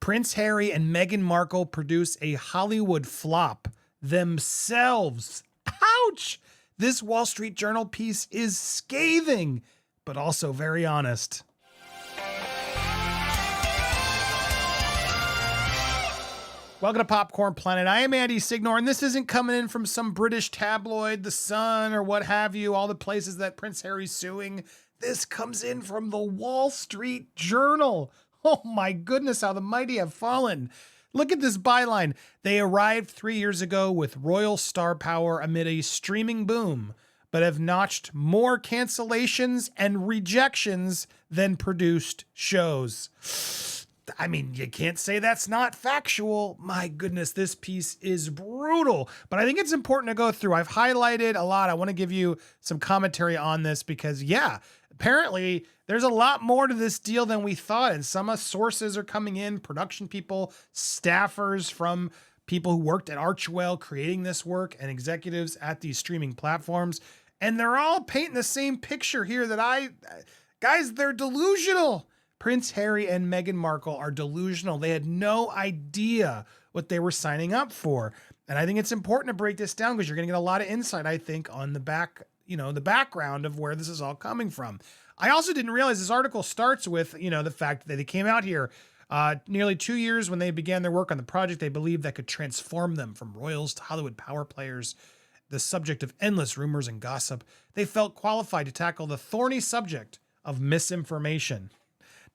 Prince Harry and Meghan Markle produce a Hollywood flop themselves. Ouch! This Wall Street Journal piece is scathing, but also very honest. Welcome to Popcorn Planet. I am Andy Signor, and this isn't coming in from some British tabloid, The Sun, or what have you, all the places that Prince Harry's suing. This comes in from the Wall Street Journal. Oh my goodness, how the mighty have fallen. Look at this byline. They arrived 3 years ago with royal star power amid a streaming boom, but have notched more cancellations and rejections than produced shows. I mean, you can't say that's not factual. My goodness, this piece is brutal, but I think it's important to go through. I've highlighted a lot. I want to give you some commentary on this because, yeah, apparently there's a lot more to this deal than we thought. And some sources are coming in, production people, staffers from people who worked at Archewell creating this work and executives at these streaming platforms. And they're all painting the same picture here guys, they're delusional. Prince Harry and Meghan Markle are delusional. They had no idea what they were signing up for. And I think it's important to break this down because you're going to get a lot of insight, I think, on the background of where this is all coming from. I also didn't realize this article starts with, the fact that they came out here nearly 2 years when they began their work on the project. They believed that could transform them from royals to Hollywood power players, the subject of endless rumors and gossip. They felt qualified to tackle the thorny subject of misinformation.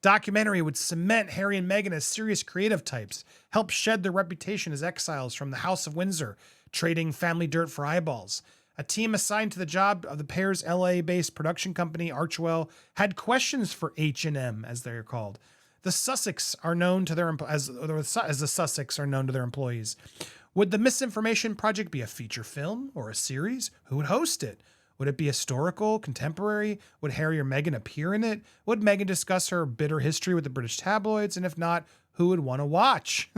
Documentary would cement Harry and Meghan as serious creative types, help shed their reputation as exiles from the House of Windsor, trading family dirt for eyeballs. A team assigned to the job of the pair's LA-based production company, Archewell, had questions for H&M, as they're called. The Sussex are known to their as the Sussex are known to their employees. Would the misinformation project be a feature film or a series? Who would host it? Would it be historical, contemporary? Would Harry or Meghan appear in it? Would Meghan discuss her bitter history with the British tabloids? And if not, who would want to watch?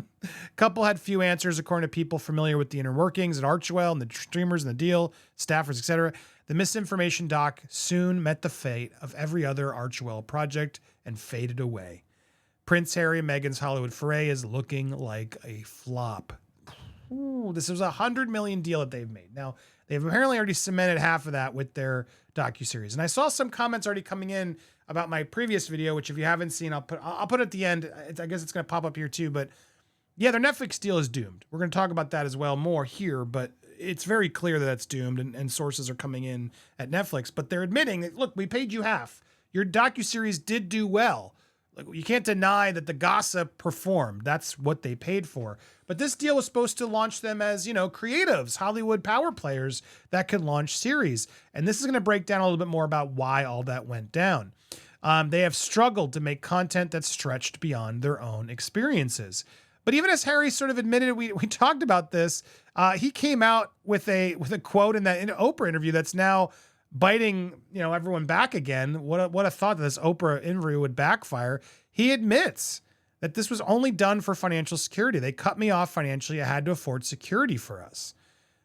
Couple had few answers, according to people familiar with the inner workings at Archewell and the streamers and the deal, staffers, etc. The misinformation doc soon met the fate of every other Archewell project and faded away. Prince Harry and Meghan's Hollywood foray is looking like a flop. Ooh, this was a $100 million deal that they've made. Now, they've apparently already cemented half of that with their docuseries. And I saw some comments already coming in about my previous video, which if you haven't seen, I'll put at the end. I guess it's going to pop up here too. But yeah, their Netflix deal is doomed. We're going to talk about that as well more here, but it's very clear that that's doomed and sources are coming in at Netflix. But they're admitting that, look, we paid you half. Your docuseries did do well. Like, you can't deny that the gossip performed. That's what they paid for. But this deal was supposed to launch them as, creatives, Hollywood power players that could launch series. And this is going to break down a little bit more about why all that went down. They have struggled to make content that's stretched beyond their own experiences. But even as Harry sort of admitted, we talked about this, he came out with a quote in that Oprah interview that's now biting, everyone back again. What a thought that this Oprah interview would backfire. He admits that this was only done for financial security. They cut me off financially. I had to afford security for us.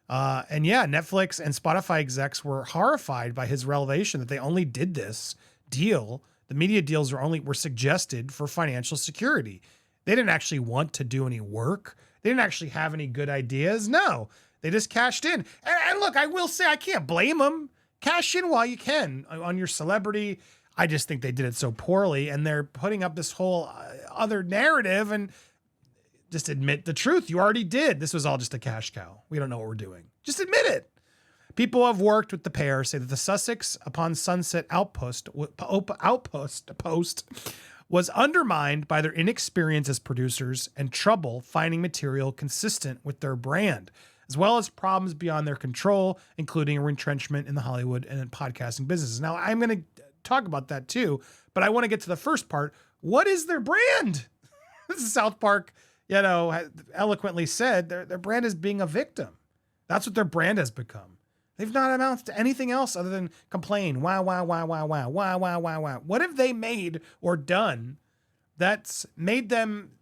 And yeah, Netflix and Spotify execs were horrified by his revelation that they only did this deal. The media deals were suggested for financial security. They didn't actually want to do any work. They didn't actually have any good ideas. No, they just cashed in. And look, I will say I can't blame them. Cash in while you can on your celebrity. I just think they did it so poorly, and they're putting up this whole other narrative and just admit the truth. You already did. This was all just a cash cow. We don't know what we're doing. Just admit it. People who have worked with the pair say that the Sussex upon Sunset outpost was undermined by their inexperience as producers and trouble finding material consistent with their brand, as well as problems beyond their control, including a retrenchment in the Hollywood and podcasting businesses. Now, I'm going to talk about that too, but I want to get to the first part. What is their brand? This is South Park, eloquently said. Their brand is being a victim. That's what their brand has become. They've not amounted to anything else other than complain. Wow, wow, wow, wow, wow, wow, wow, wow, wow. What have they made or done that's made them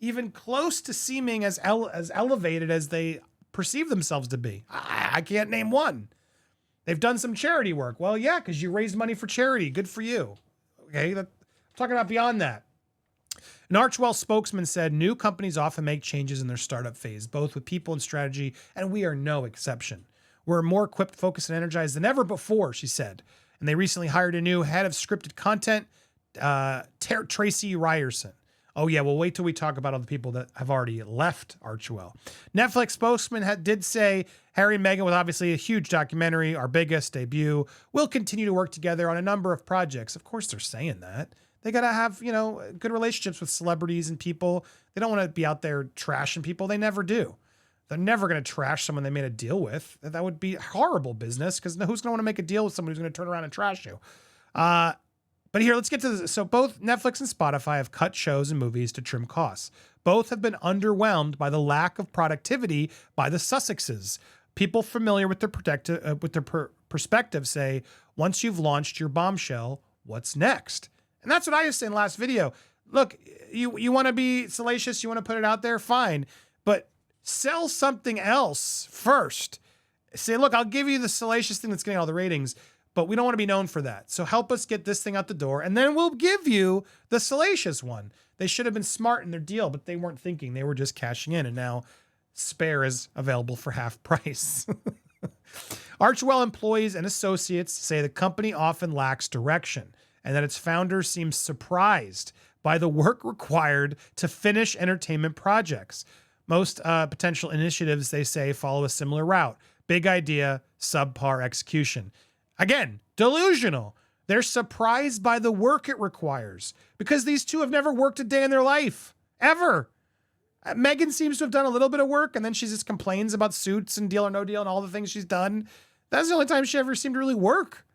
even close to seeming as elevated as they perceive themselves to be? I can't name one. They've done some charity work. Well, yeah, because you raised money for charity. Good for you. Okay, I'm talking about beyond that. An Archwell spokesman said new companies often make changes in their startup phase, both with people and strategy, and we are no exception. We're more equipped, focused, and energized than ever before, she said. And they recently hired a new head of scripted content, Tracy Ryerson. Oh yeah, well wait till we talk about all the people that have already left Archwell. Netflix spokesman did say Harry and Meghan, with obviously a huge documentary, our biggest debut, will continue to work together on a number of projects. Of course they're saying that. They got to have, good relationships with celebrities and people. They don't want to be out there trashing people. They never do. They're never going to trash someone they made a deal with. That would be horrible business, because who's going to want to make a deal with someone who's going to turn around and trash you? But here, let's get to this. So both Netflix and Spotify have cut shows and movies to trim costs. Both have been underwhelmed by the lack of productivity by the Sussexes. People familiar with their perspective say, once you've launched your bombshell, what's next? And that's what I was saying in the last video. Look, you want to be salacious, you want to put it out there, fine. But sell something else first. Say, look, I'll give you the salacious thing that's getting all the ratings, but we don't want to be known for that. So help us get this thing out the door, and then we'll give you the salacious one. They should have been smart in their deal, but they weren't thinking. They were just cashing in, and now Spare is available for half price. Archwell employees and associates say the company often lacks direction, and that its founders seem surprised by the work required to finish entertainment projects. Most potential initiatives, they say, follow a similar route. Big idea, subpar execution. Again, delusional. They're surprised by the work it requires, because these two have never worked a day in their life, ever. Meghan seems to have done a little bit of work, and then she just complains about Suits and Deal or No Deal and all the things she's done. That's the only time she ever seemed to really work.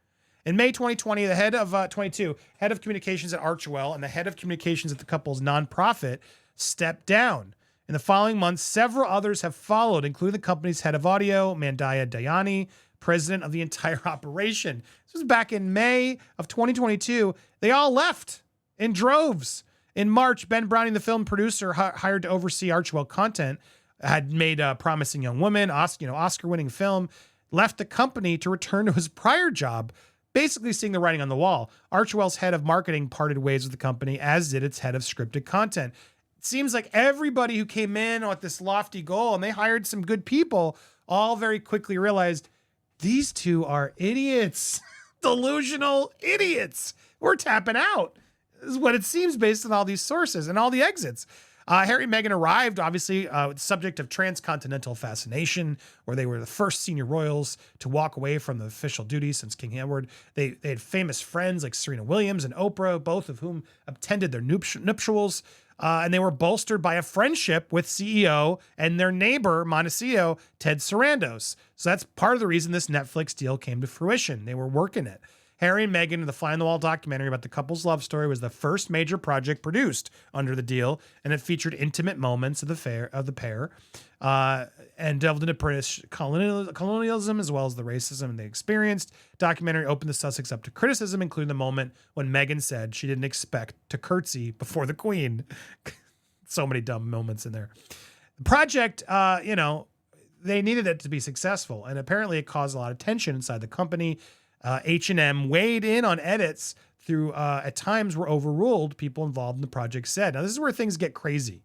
In May 2020, the head of head of communications at Archwell and the head of communications at the couple's nonprofit stepped down. In the following months, several others have followed, including the company's head of audio, Mandaya Dayani, president of the entire operation. This was back in May of 2022. They all left in droves. In March, Ben Browning, the film producer hired to oversee Archwell content, had made a Promising Young Woman, Oscar-winning film, left the company to return to his prior job, basically seeing the writing on the wall. Archwell's head of marketing parted ways with the company, as did its head of scripted content. It seems like everybody who came in with this lofty goal, and they hired some good people, all very quickly realized these two are idiots. Delusional idiots. We're tapping out. This is what it seems based on all these sources and all the exits. Harry and Meghan arrived, obviously, with the subject of transcontinental fascination, where they were the first senior royals to walk away from the official duties since King Edward. They had famous friends like Serena Williams and Oprah, both of whom attended their nuptials. And they were bolstered by a friendship with CEO and their neighbor, Montecito, Ted Sarandos. So that's part of the reason this Netflix deal came to fruition. They were working it. Harry and Meghan, the Fly on the Wall documentary about the couple's love story, was the first major project produced under the deal, and it featured intimate moments of the pair, and delved into British colonialism as well as the racism they experienced. Documentary opened the Sussex up to criticism, including the moment when Meghan said she didn't expect to curtsy before the Queen. So many dumb moments in there. The project, they needed it to be successful, and apparently it caused a lot of tension inside the company. H&M weighed in on edits through, at times were overruled, people involved in the project said. Now, this is where things get crazy.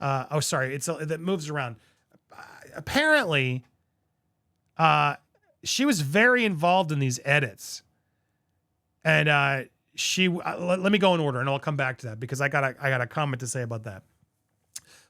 That moves around. Apparently, she was very involved in these edits. And let me go in order, and I'll come back to that, because I got a comment to say about that.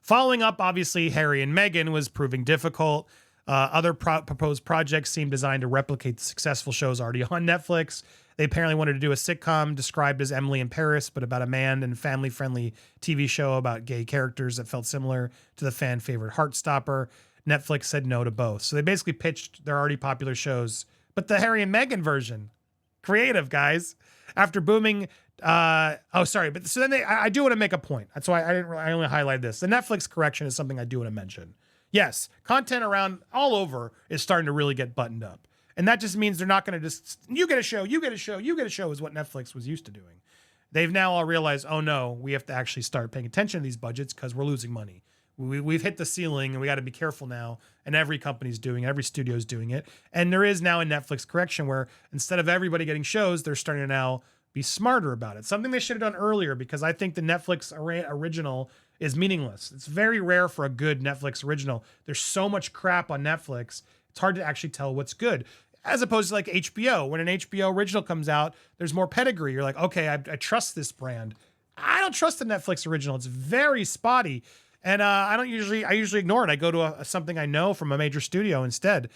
Following up, obviously, Harry and Meghan was proving difficult. Other proposed projects seemed designed to replicate the successful shows already on Netflix. They apparently wanted to do a sitcom described as Emily in Paris, but about a man, and family-friendly TV show about gay characters that felt similar to the fan favorite Heartstopper. Netflix said no to both. So they basically pitched their already popular shows, but the Harry and Meghan version. Creative, guys. After booming, I do want to make a point. That's why I only highlight this. The Netflix correction is something I do want to mention. Yes, content around all over is starting to really get buttoned up. And that just means they're not going to just, you get a show is what Netflix was used to doing. They've now all realized, oh no, we have to actually start paying attention to these budgets because we're losing money. We've hit the ceiling, and we got to be careful now. And every company's doing it, every studio's doing it. And there is now a Netflix correction where instead of everybody getting shows, they're starting to now be smarter about it. Something they should have done earlier, because I think the Netflix original is meaningless. It's very rare for a good Netflix original. There's so much crap on Netflix. It's hard to actually tell what's good. As opposed to like HBO, when an HBO original comes out, there's more pedigree. You're like, okay, I trust this brand. I don't trust the Netflix original. It's very spotty. And I usually ignore it. I go to something I know from a major studio instead.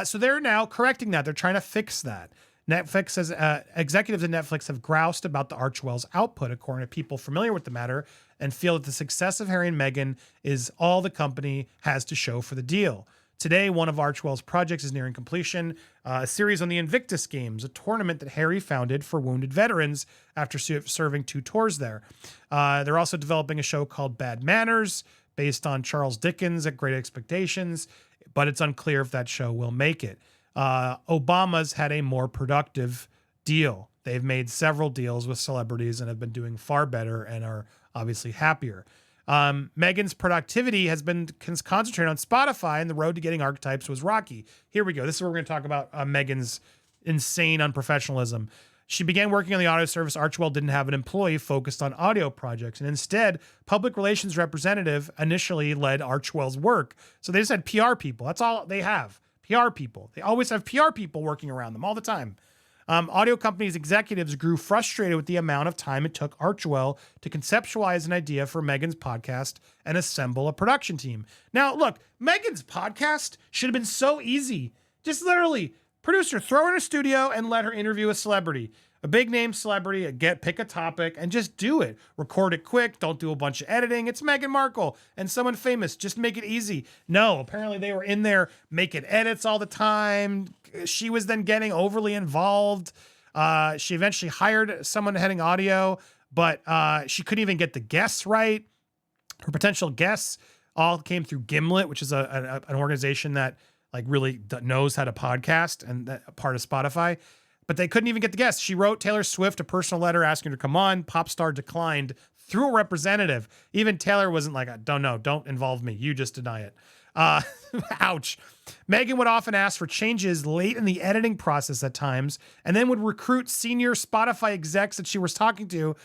So they're now correcting that. They're trying to fix that. Netflix has executives at Netflix have groused about the Archwell's output, according to people familiar with the matter, and feel that the success of Harry and Meghan is all the company has to show for the deal. Today, one of Archwell's projects is nearing completion, a series on the Invictus Games, a tournament that Harry founded for wounded veterans after serving 2 tours there. They're also developing a show called Bad Manners, based on Charles Dickens at Great Expectations, but it's unclear if that show will make it. Obama's had a more productive deal. They've made several deals with celebrities and have been doing far better and are obviously happier. Meghan's productivity has been concentrated on Spotify, and the road to getting archetypes was rocky. Here we go. This is where we're going to talk about Meghan's insane unprofessionalism. She began working on the audio service. Archwell didn't have an employee focused on audio projects, and instead, public relations representative initially led Archwell's work. So they just had PR people. That's all they have. PR people. They always have PR people working around them all the time. Audio companies' executives grew frustrated with the amount of time it took Archwell to conceptualize an idea for Meghan's podcast and assemble a production team. Now, look, Meghan's podcast should have been so easy. Just literally, producer, throw her in a studio and let her interview a celebrity. A big name celebrity, pick a topic and just do it. Record it quick. Don't do a bunch of editing. It's Meghan Markle and someone famous. Just make it easy. No, apparently they were in there making edits all the time. She was then getting overly involved. She eventually hired someone heading audio, but she couldn't even get the guests right. Her potential guests all came through Gimlet, which is an organization that like really knows how to podcast and that part of Spotify. But they couldn't even get the guests. She wrote Taylor Swift a personal letter asking her to come on. Pop star declined through a representative. Even Taylor wasn't like, don't involve me. You just deny it. Ouch. Meghan would often ask for changes late in the editing process at times, and then would recruit senior Spotify execs that she was talking to,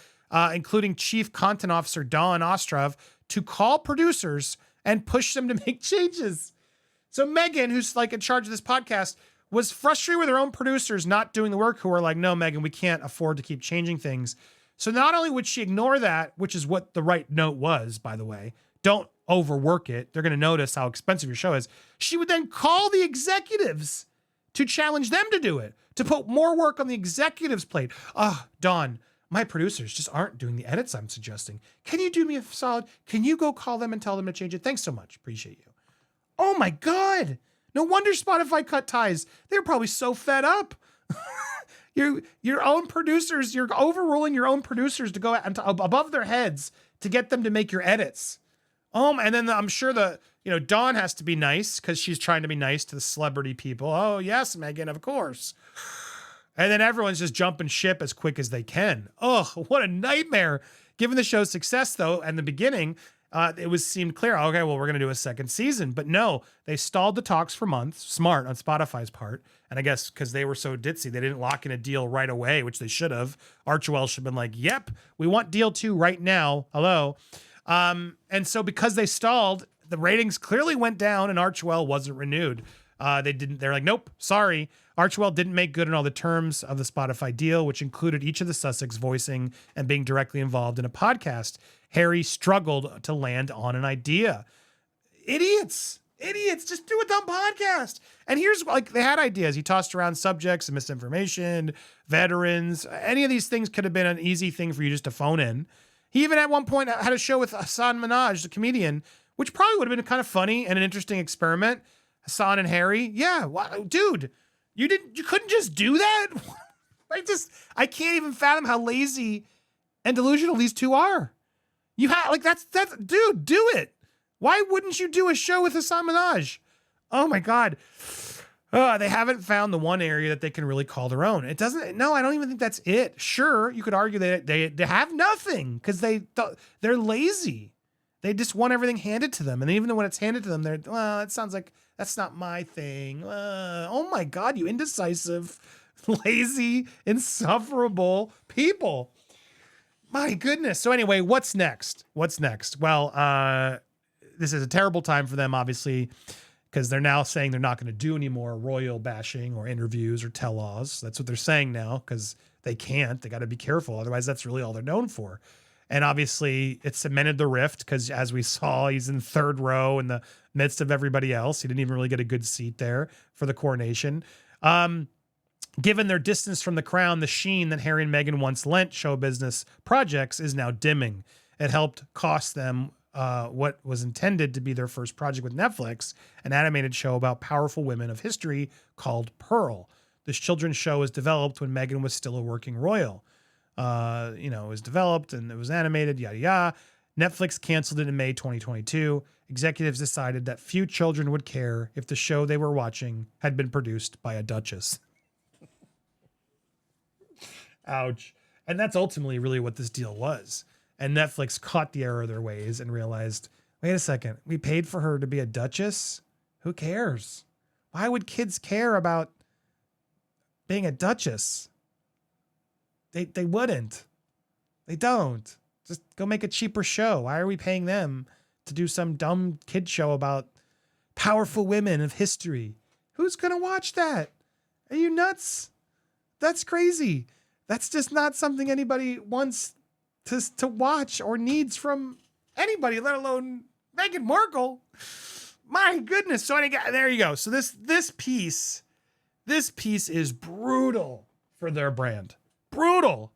including Chief Content Officer Dawn Ostrov, to call producers and push them to make changes. So Meghan, who's like in charge of this podcast, was frustrated with her own producers not doing the work, who were like, no, Meghan, we can't afford to keep changing things. So not only would she ignore that, which is what the right note was, by the way, don't overwork it. They're going to notice how expensive your show is. She would then call the executives to challenge them to do it, to put more work on the executives' plate. Dawn, my producers just aren't doing the edits I'm suggesting. Can you do me a solid? Can you go call them and tell them to change it? Thanks so much. Appreciate you. Oh my God. No wonder Spotify cut ties. They're probably so fed up. Your own producers, you're overruling your own producers to go above their heads to get them to make your edits. And then I'm sure Dawn has to be nice because she's trying to be nice to the celebrity people. Oh, yes, Meghan, of course. And then everyone's just jumping ship as quick as they can. Oh, what a nightmare. Given the show's success, though, and the beginning, it seemed clear, okay, well, we're going to do a second season. But no, they stalled the talks for months. Smart on Spotify's part. And I guess because they were so ditzy, they didn't lock in a deal right away, which they should have. Archwell should have been like, yep, we want deal 2 right now. Hello. And so because they stalled, the ratings clearly went down and Archwell wasn't renewed. They're like, nope, sorry. Archwell didn't make good on all the terms of the Spotify deal, which included each of the Sussex voicing and being directly involved in a podcast. Harry struggled to land on an idea. Idiots, just do a dumb podcast. And here's they had ideas. He tossed around subjects and misinformation, veterans. Any of these things could have been an easy thing for you just to phone in. He even at one point had a show with Hassan Minhaj, the comedian, which probably would have been kind of funny and an interesting experiment. Hassan and Harry. Yeah, dude, you couldn't just do that. I can't even fathom how lazy and delusional these two are. You have that's dude, do it. Why wouldn't you do a show with Hassan Minhaj? Oh my God. They haven't found the one area that they can really call their own. I don't even think that's it. Sure, you could argue that they have nothing because they're lazy. They just want everything handed to them. And even when it's handed to them, it sounds like that's not my thing. Oh my God, you indecisive. Lazy, insufferable people. My goodness. So anyway, what's next? What's next? Well, this is a terrible time for them, obviously, because they're now saying they're not going to do any more royal bashing or interviews or tell-alls. That's what they're saying now, because they can't. They got to be careful. Otherwise, that's really all they're known for. And obviously, it cemented the rift because, as we saw, he's in third row in the midst of everybody else. He didn't even really get a good seat there for the coronation. Given their distance from the crown, the sheen that Harry and Meghan once lent show business projects is now dimming. It helped cost them what was intended to be their first project with Netflix, an animated show about powerful women of history called Pearl. This children's show was developed when Meghan was still a working royal. It was developed and it was animated, yada, yada. Netflix canceled it in May 2022. Executives decided that few children would care if the show they were watching had been produced by a duchess. Ouch. And that's ultimately really what this deal was. And Netflix caught the error of their ways and realized, wait a second, we paid for her to be a duchess? Who cares? Why would kids care about being a duchess? They wouldn't. They don't. Just go make a cheaper show. Why are we paying them to do some dumb kid show about powerful women of history? Who's going to watch that? Are you nuts? That's crazy. That's just not something anybody wants to watch or needs from anybody, let alone Meghan Markle. My goodness. So there you go. So this piece is brutal for their brand. Brutal.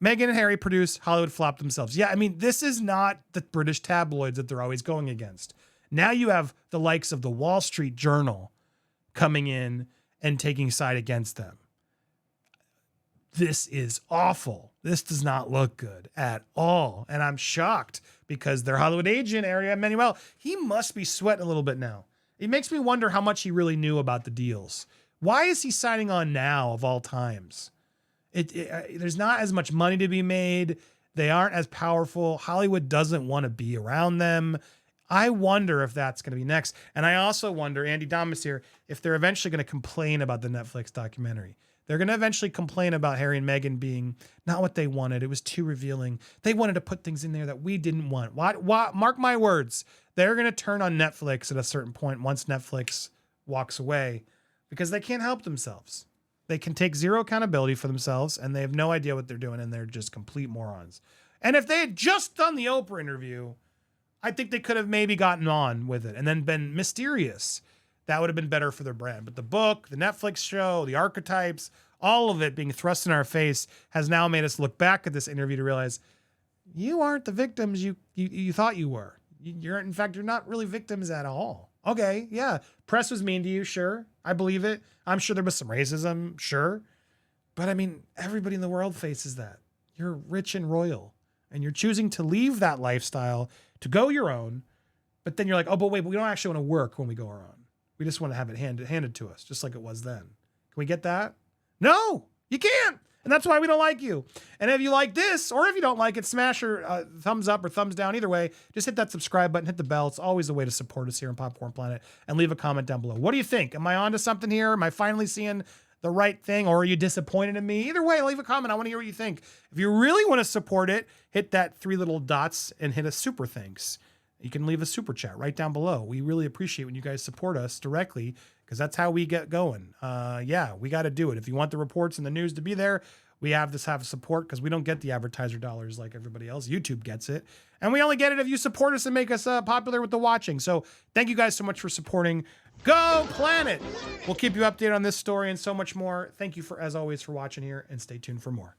Meghan and Harry produce Hollywood flop themselves. Yeah, I mean, this is not the British tabloids that they're always going against. Now you have the likes of the Wall Street Journal coming in and taking side against them. This is awful. This does not look good at all. And I'm shocked because their Hollywood agent, Harry and Meghan, he must be sweating a little bit now. It makes me wonder how much he really knew about the deals. Why is he signing on now of all times? There's not as much money to be made. They aren't as powerful. Hollywood doesn't want to be around them. I wonder if that's going to be next. And I also wonder, Andy Damas here, if they're eventually going to complain about the Netflix documentary. They're going to eventually complain about Harry and Meghan being not what they wanted. It was too revealing. They wanted to put things in there that we didn't want. What? Mark my words. They're going to turn on Netflix at a certain point once Netflix walks away because they can't help themselves. They can take zero accountability for themselves and they have no idea what they're doing and they're just complete morons. And if they had just done the Oprah interview, I think they could have maybe gotten on with it and then been mysterious. That would have been better for their brand. But the book, the Netflix show, the archetypes, all of it being thrust in our face has now made us look back at this interview to realize you aren't the victims you thought you were. In fact, you're not really victims at all. Okay, yeah. Press was mean to you, sure. I believe it. I'm sure there was some racism, sure. But I mean, everybody in the world faces that. You're rich and royal, and you're choosing to leave that lifestyle to go your own. But then you're like, oh, but wait, but we don't actually want to work when we go our own. We just want to have it handed to us, just like it was then. Can we get that? No, you can't. And that's why we don't like you. And if you like this, or if you don't like it, smash your thumbs up or thumbs down. Either way, just hit that subscribe button, hit the bell. It's always a way to support us here on Popcorn Planet. And leave a comment down below. What do you think? Am I onto something here? Am I finally seeing the right thing? Or are you disappointed in me? Either way, leave a comment. I want to hear what you think. If you really want to support it, hit that 3 little dots and hit a super thanks. You can leave a super chat right down below. We really appreciate when you guys support us directly because that's how we get going. Yeah, we got to do it. If you want the reports and the news to be there, we have support because we don't get the advertiser dollars like everybody else. YouTube gets it. And we only get it if you support us and make us popular with the watching. So thank you guys so much for supporting. Go Planet! We'll keep you updated on this story and so much more. Thank you as always for watching here and stay tuned for more.